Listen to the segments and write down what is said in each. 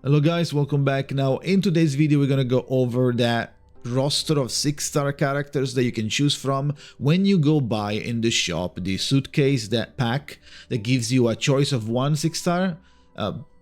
Hello guys, welcome back. Now in today's video we're gonna go over that roster of 6-star characters that you can choose from when you go buy in the shop the suitcase, that pack that gives you a choice of one 6-star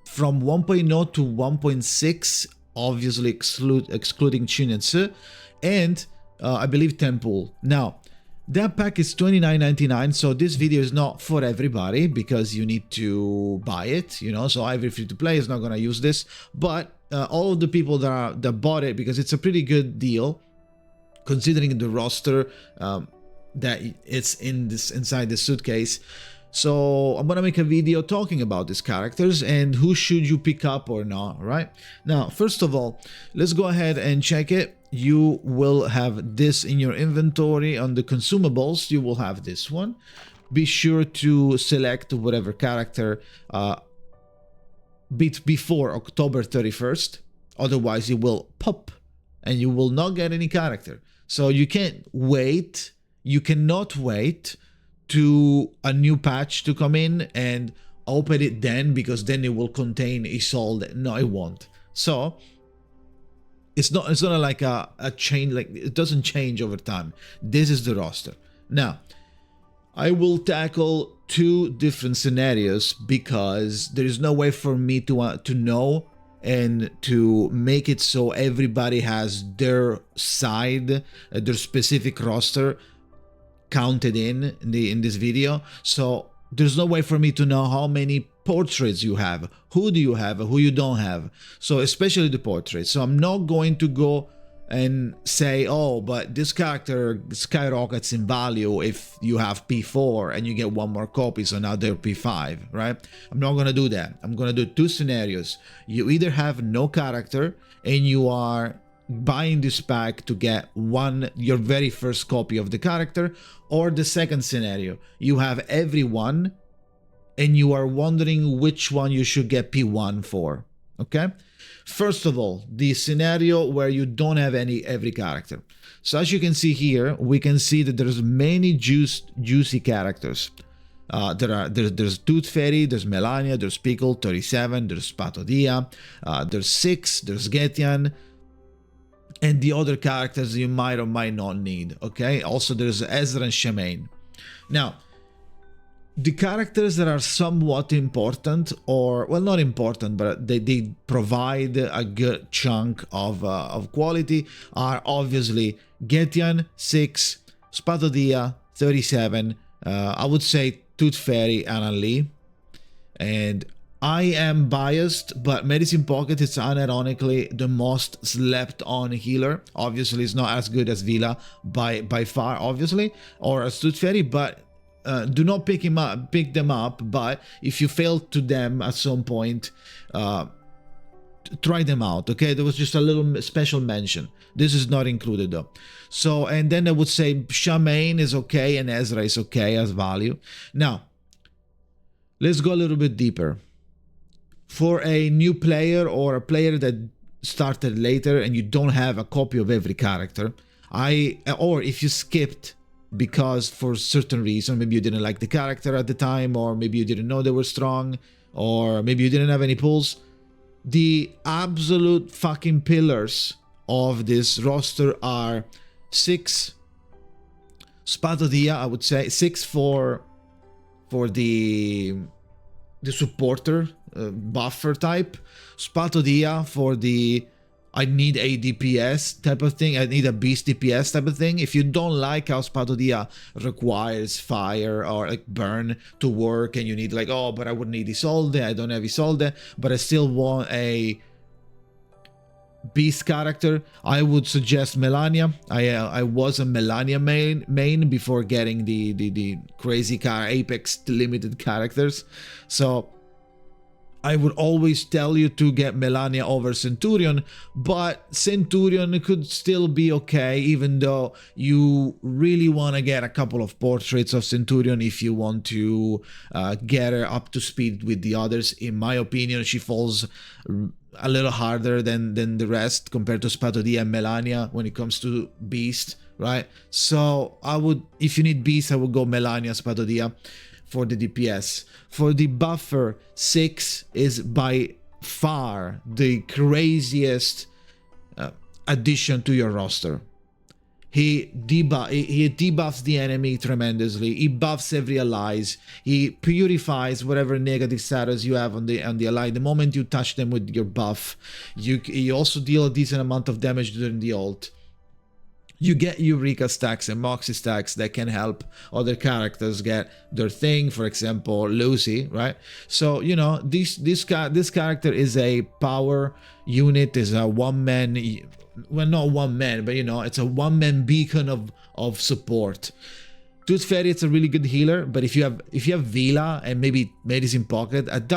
from 1.0 to 1.6, obviously excluding Chinetsu, and I believe Temple. Now that pack is $29.99, so this video is not for everybody because you need to buy it, you know, so every free-to-play is not going to use this, but all of the people that bought it, because it's a pretty good deal considering the roster that it's inside the suitcase. So I'm gonna make a video talking about these characters and who should you pick up or not, right? Now, first of all, let's go ahead and check it. You will have this in your inventory. On the consumables, you will have this one. Be sure to select whatever character before October 31st. Otherwise, you will pop and you will not get any character. So you can't wait. You cannot wait to a new patch to come in and open it then, because then it will contain a sold. No, it won't. So it's not like a change, like it doesn't change over time. This is the roster. Now I will tackle two different scenarios because there is no way for me to know and to make it so everybody has their side, their specific roster counted in this video. So there's no way for me to know how many portraits you have, who do you have, who you don't have, so especially the portraits. So I'm not going to go and say, oh, but this character skyrockets in value if you have P4 and you get one more copy, so now they're P5, right? I'm not gonna do that. I'm gonna do two scenarios. You either have no character and you are buying this pack to get your very first copy of the character, or the second scenario, you have everyone and you are wondering which one you should get P1 for. Okay, first of all, the scenario where you don't have every character. So as you can see here, we can see that there's many juicy characters. There's Tooth Fairy, there's Melania, there's Pickle, 37, there's Patodia, there's 6, there's Getian, and the other characters you might or might not need. Okay, also there's Ezra and Shemaine. Now the characters that are somewhat important, or well, not important, but they provide a good chunk of quality, are obviously Getian, 6, Spatodia, 37, I would say Tooth Fairy, Anna Lee, and I am biased, but Medicine Pocket is unironically the most slept on healer. Obviously, it's not as good as Vila by far, obviously, or as Tooth Fairy, but do not pick them up. But if you fail to them at some point, try them out. Okay, there was just a little special mention. This is not included though. So, and then I would say Shemaine is okay and Ezra is okay as value. Now, let's go a little bit deeper. For a new player or a player that started later and you don't have a copy of every character, or if you skipped because for certain reason, maybe you didn't like the character at the time, or maybe you didn't know they were strong, or maybe you didn't have any pulls, the absolute fucking pillars of this roster are 6 Spatodia, I would say 6 for the supporter buffer type, Spatodia for the I need a DPS type of thing, I need a beast DPS type of thing. If you don't like how Spatodia requires fire or like burn to work, and you need like, oh, but I wouldn't need Isolde, I don't have Isolde, but I still want a beast character, I would suggest Melania. I was a Melania main before getting the crazy Apex limited characters, so I would always tell you to get Melania over Centurion, but Centurion could still be okay, even though you really want to get a couple of portraits of Centurion if you want to get her up to speed with the others. In my opinion, she falls a little harder than the rest compared to Spatodia and Melania when it comes to Beast, right? So I would, if you need Beast, I would go Melania, Spatodia for the DPS. For the buffer, 6 is by far the craziest addition to your roster. He debuffs the enemy tremendously. He buffs every allies. He purifies whatever negative status you have on the ally. The moment you touch them with your buff, you also deal a decent amount of damage during the ult. You get Eureka stacks and Moxie stacks that can help other characters get their thing. For example, Lucy, right? So you know this character is a power unit, is a one-man. Well, not one man, but you know, it's a one-man beacon of support. Tooth Fairy, it's a really good healer, but if you have Vila and maybe Medicine Pocket, at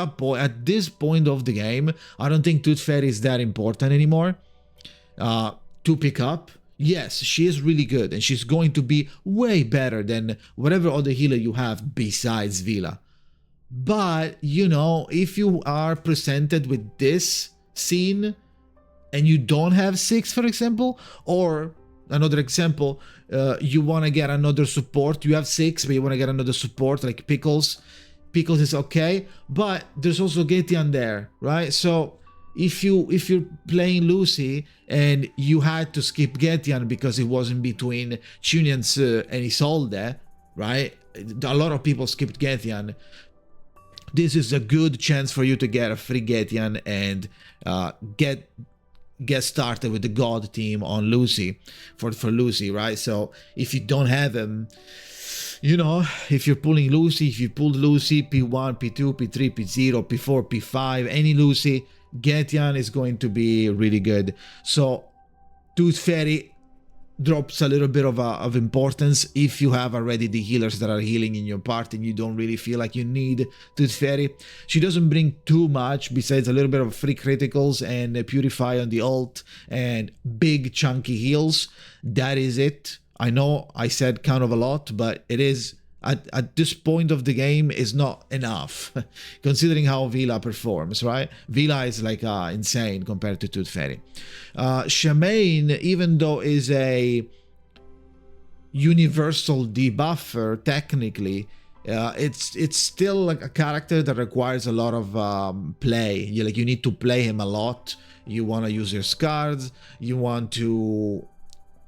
this point of the game, I don't think Tooth Fairy is that important anymore to pick up. Yes, she is really good, and she's going to be way better than whatever other healer you have besides Vila. But you know, if you are presented with this scene and you don't have 6, for example, or another example, you want to get another support. You have 6, but you want to get another support like Pickles. Pickles is okay, but there's also Getian there, right? So if you're playing Lucy and you had to skip Getian because it wasn't between Chunians and Isolde, right? A lot of people skipped Getian. This is a good chance for you to get a free Getian and get started with the God team on Lucy for Lucy, right? So if you don't have him, you know, if you're pulling Lucy, if you pulled Lucy, P1, P2, P3, P0, P4, P5, any Lucy, Getian is going to be really good. So Tooth Fairy drops a little bit of importance if you have already the healers that are healing in your party and you don't really feel like you need Tooth Fairy. She doesn't bring too much besides a little bit of free criticals and purify on the ult and big chunky heals. That is it. I know I said kind of a lot, but it is at this point of the game is not enough considering how Vila performs, right? Vila is like insane compared to Tooth Fairy. Shamaine, even though is a universal debuffer technically, it's still like a character that requires a lot of play. You need to play him a lot. You want to use your cards. You want to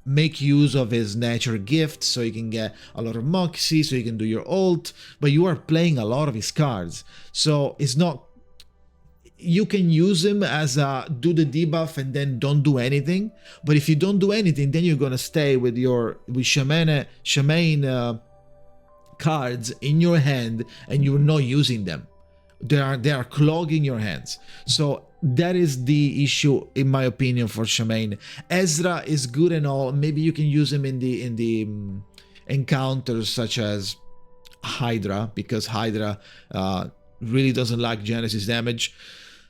make use of his nature gift so you can get a lot of Moxie, so you can do your ult, but you are playing a lot of his cards. So it's not, you can use him as a do the debuff and then don't do anything, but if you don't do anything, then you're gonna stay with Shamaine cards in your hand and you're not using them. They are clogging your hands. So that is the issue, in my opinion, for Shamaine. Ezra is good and all. Maybe you can use him in the encounters such as Hydra, because Hydra really doesn't like Genesis damage.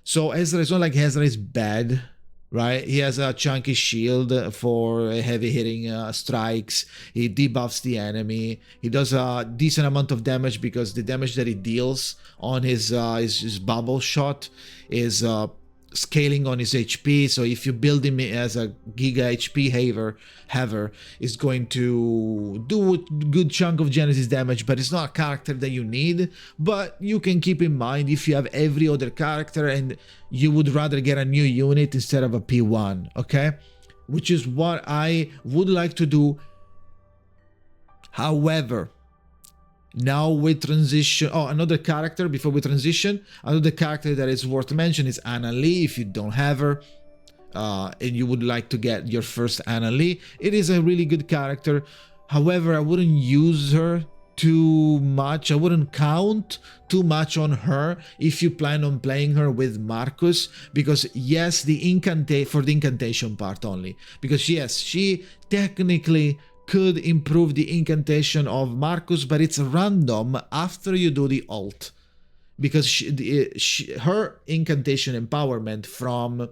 So Ezra, it's not like Ezra is bad, right? He has a chunky shield for heavy hitting strikes. He debuffs the enemy. He does a decent amount of damage because the damage that he deals on his bubble shot is scaling on his HP. So if you build him as a Giga HP haver, is going to do a good chunk of Genesis damage, but it's not a character that you need. But you can keep in mind if you have every other character and you would rather get a new unit instead of a P1, okay? Which is what I would like to do. However, now we transition. Oh, another character before we transition. Another character that is worth mentioning is Anna Lee. If you don't have her and you would like to get your first Anna Lee, it is a really good character. However, I wouldn't use her too much. I wouldn't count too much on her if you plan on playing her with Marcus, because yes, for the incantation part only, because yes, she technically could improve the incantation of Marcus, but it's random after you do the ult, because her incantation empowerment from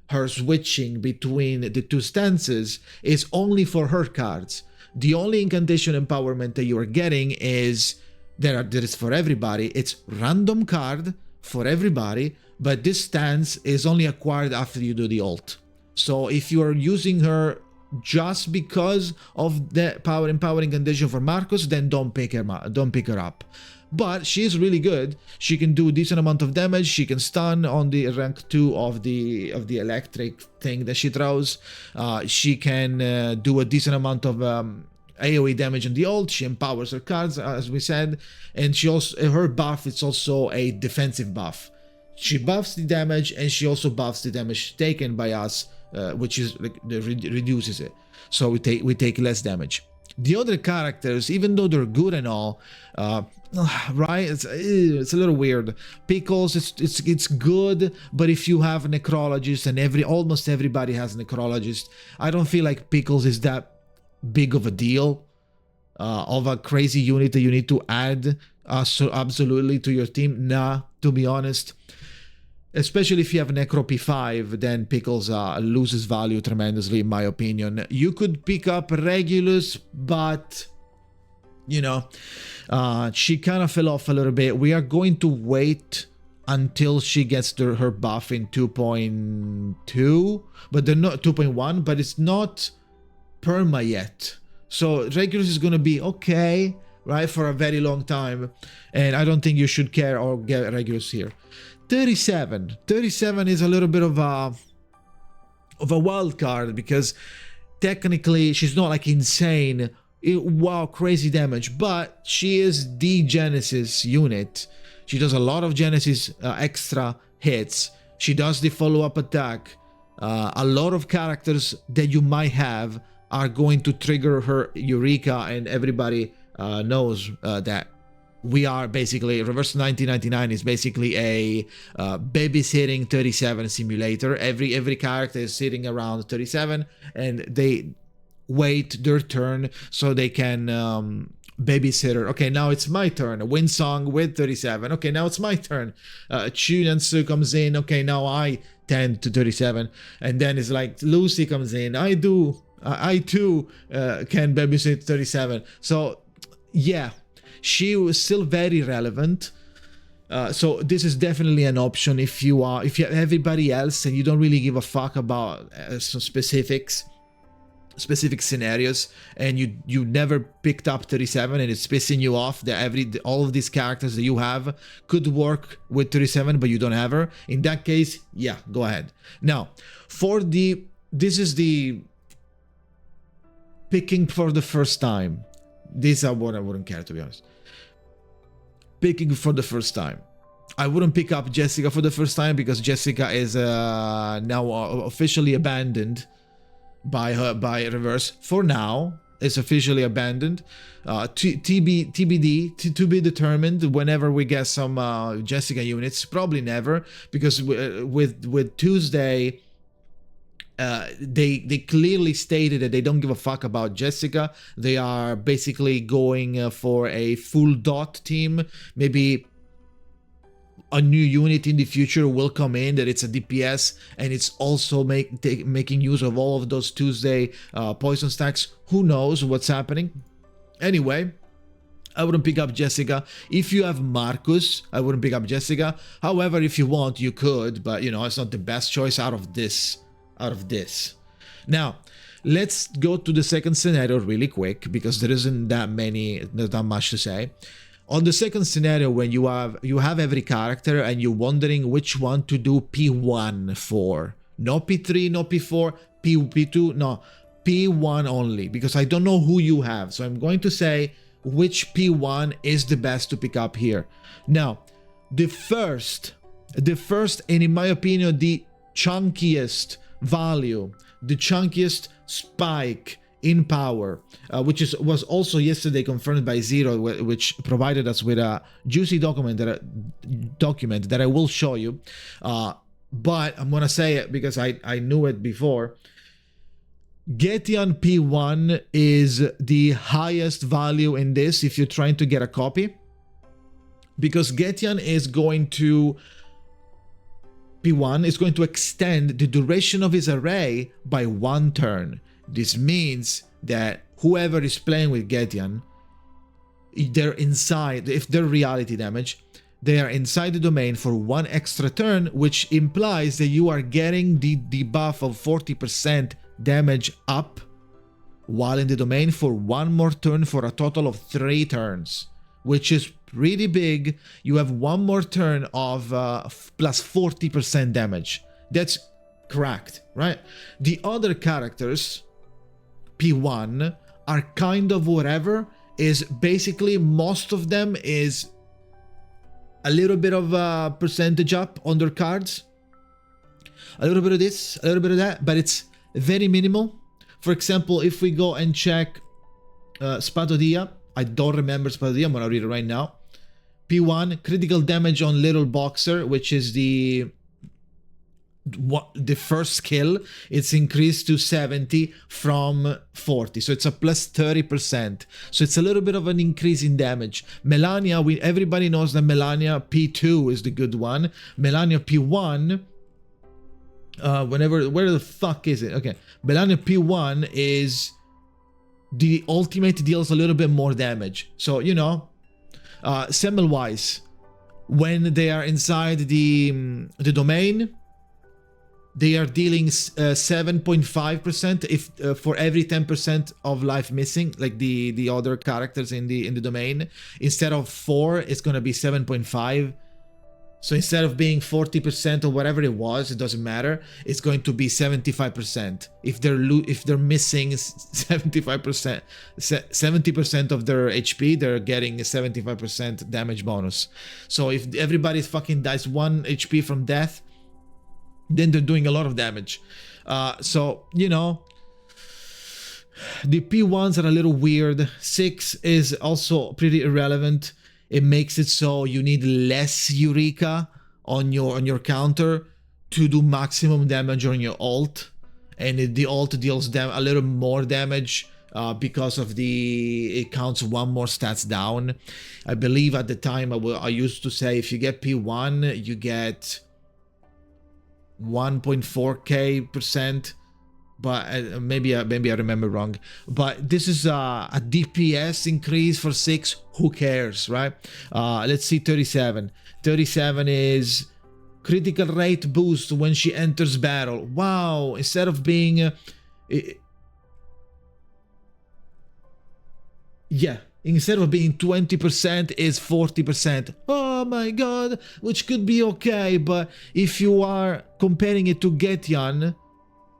her switching between the two stances is only for her cards. The only incantation empowerment that you are getting is there is for everybody. It's random card for everybody, but this stance is only acquired after you do the ult. So if you are using her just because of the power empowering condition for Marcus, then don't pick her up. but she's really good. She can do a decent amount of damage. She can stun on the rank 2 of the electric thing that she throws. She can do a decent amount of AoE damage on the ult. She empowers her cards, as we said, and she also, her buff is also a defensive buff. She buffs the damage, and she also buffs the damage taken by us, which is like reduces it. So we take less damage. The other characters, even though they're good and all, right? It's a little weird. Pickles, it's good, but if you have a necrologist, and almost everybody has a necrologist, I don't feel like Pickles is that big of a deal, of a crazy unit that you need to add so absolutely to your team. Nah, to be honest. Especially if you have Necro P5, then Pickles loses value tremendously, in my opinion. You could pick up Regulus, but, you know, she kind of fell off a little bit. We are going to wait until she gets her buff in 2.2, but they're not 2.1, but it's not perma yet. So Regulus is going to be okay, right, for a very long time, and I don't think you should care or get Regulus here. 37 is a little bit of a wild card, because technically she's not like insane, wow, crazy damage, but she is the Genesis unit. She does a lot of Genesis extra hits. She does the follow-up attack. A lot of characters that you might have are going to trigger her Eureka, and everybody knows that we are basically, Reverse 1999 is basically a babysitting 37 simulator. Every character is sitting around 37, and they wait their turn so they can babysit her. Okay, now it's my turn. Winsong with 37. Okay, now it's my turn. Chunansu comes in. Okay, now I tend to 37. And then it's like Lucy comes in. I too can babysit 37. So yeah, she was still very relevant. So this is definitely an option if you have everybody else and you don't really give a fuck about some specific scenarios, and you never picked up 37 and it's pissing you off that all of these characters that you have could work with 37 but you don't have her. In that case, yeah, go ahead. Now, this is the picking for the first time. This I wouldn't care, to be honest. Picking for the first time, I wouldn't pick up Jessica for the first time because Jessica is now officially abandoned by Reverse. For now, it's officially abandoned. TBD, to be determined whenever we get some Jessica units. Probably never, because with Tuesday, they clearly stated that they don't give a fuck about Jessica. They are basically going for a full dot team. Maybe a new unit in the future will come in that it's a DPS and it's also making use of all of those Tuesday poison stacks. Who knows what's happening? Anyway, I wouldn't pick up Jessica. If you have Marcus, I wouldn't pick up Jessica. However, if you want, you could, but you know, it's not the best choice out of this. Now, let's go to the second scenario really quick, because there isn't that much to say. On the second scenario, when you have every character and you're wondering which one to do P1 for. No P3, no P4, P2, no, P1 only, because I don't know who you have. So I'm going to say which P1 is the best to pick up here. Now, the first, and in my opinion, the chunkiest value, the chunkiest spike in power, which was also yesterday confirmed by Zero, which provided us with a juicy document that I will show you, but I'm gonna say it because I knew it before. Getian P1 is the highest value in this if you're trying to get a copy, because Getian is going to P1 is going to extend the duration of his array by 1 turn. This means that whoever is playing with Getian, they're inside, if they're reality damage, they are inside the domain for 1 extra turn, which implies that you are getting the debuff of 40% damage up while in the domain for 1 more turn for a total of 3 turns. which is pretty big, you have one more turn of plus 40% damage. That's cracked, right? The other characters, P1, are kind of whatever. Is basically most of them is a little bit of a percentage up on their cards, a little bit of this, a little bit of that, but it's very minimal. For example, if we go and check Spadodia, I don't remember Spadodia, I'm gonna read it right now. P1, critical damage on Little Boxer, which is the first skill. It's increased to 70 from 40, so it's a plus 30%. So it's a little bit of an increase in damage. Melania, everybody knows that Melania P2 is the good one. Melania P1, where the fuck is it? Okay, Melania P1 is the ultimate, deals a little bit more damage. So, you know, Semmelweis, when they are inside the domain, they are dealing 7.5% if for every 10% of life missing, like the other characters in the domain. Instead of 4, it's gonna be 7.5. So instead of being 40% or whatever it was, it doesn't matter. It's going to be 75%. If they're missing 75%, 70% of their HP, they're getting a 75% damage bonus. So if everybody fucking dies 1 HP from death, then they're doing a lot of damage. So, you know, the P1s are a little weird. 6 is also pretty irrelevant. It makes it so you need less Eureka on your counter to do maximum damage on your ult, and the ult deals a little more damage because of it counts 1 more stats down. I believe at the time I used to say if you get P1, you get 1.4k%, but maybe I remember wrong. But this is a DPS increase for 6. Who cares, right? Let's see 37. 37 is critical rate boost when she enters battle. Wow! Instead of being instead of being 20%, is 40%. Oh my god, which could be okay, but if you are comparing it to Getian,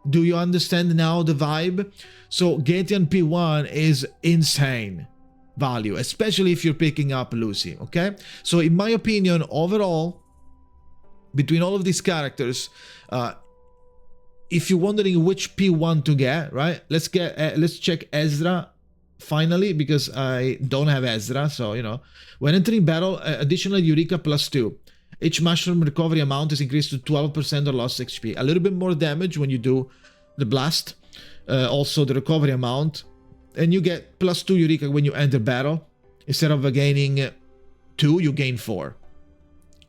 do you understand now the vibe? So Getian P1 is insane value, especially if you're picking up Lucy, okay? So in my opinion, overall, between all of these characters, if you're wondering which P1 to get, right? Let's check Ezra finally, because I don't have Ezra, so you know. When entering battle, additional Eureka +2. Each mushroom recovery amount is increased to 12% or lost XP. A little bit more damage when you do the blast. Also the recovery amount. And you get +2 Eureka when you enter battle. Instead of gaining 2, you gain 4.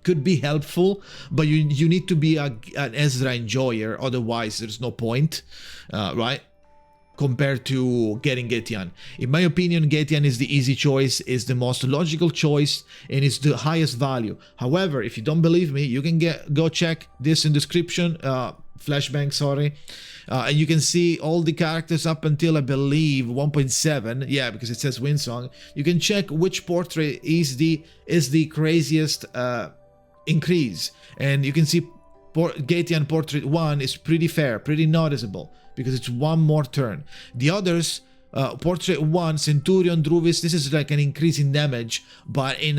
Could be helpful, but you need to be an Ezra enjoyer, otherwise there's no point, right? Compared to getting Getian. In my opinion, Getian is the easy choice, is the most logical choice, and it's the highest value. However, if you don't believe me, you can go check this in description, flashbang, sorry. And you can see all the characters up until, I believe, 1.7. Yeah, because it says Winsong. You can check which portrait is the craziest increase. And you can see Getian Portrait 1 is pretty fair, pretty noticeable, because it's 1 more turn. The others, Portrait 1, Centurion, Druvis, this is like an increase in damage, but in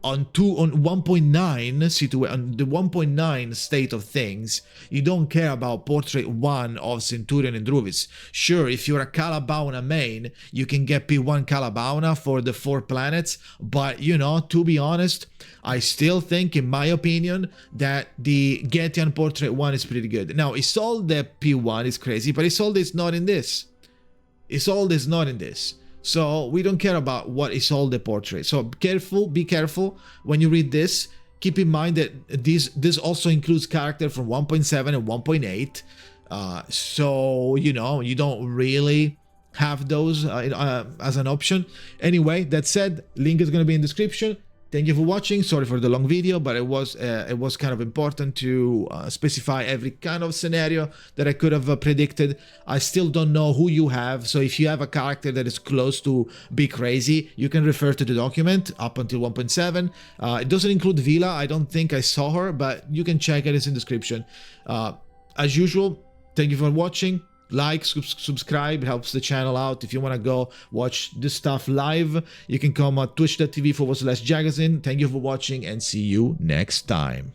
on 1.9 on the 1.9 state of things, you don't care about Portrait 1 of Centurion and Druvis. Sure, if you're a Calabauna main, you can get P1 Calabauna for the 4 planets, but you know, to be honest, I still think, in my opinion, that the Getian Portrait 1 is pretty good. Now, Isolde P1 is crazy, but Isolde is not in this. Isolde is not in this. So we don't care about what Isolde portrait. So be careful when you read this. Keep in mind that this also includes character from 1.7 and 1.8. So, you know, you don't really have those as an option. Anyway, that said, link is going to be in the description. Thank you for watching. Sorry for the long video, but it was kind of important to specify every kind of scenario that I could have predicted. I still don't know who you have, so if you have a character that is close to be crazy, you can refer to the document up until 1.7. It doesn't include Vila. I don't think I saw her, but you can check it. It's in the description. As usual, thank you for watching. Like, subscribe, it helps the channel out. If you want to go watch this stuff live, you can come at twitch.tv/Jakazin. Thank you for watching and see you next time.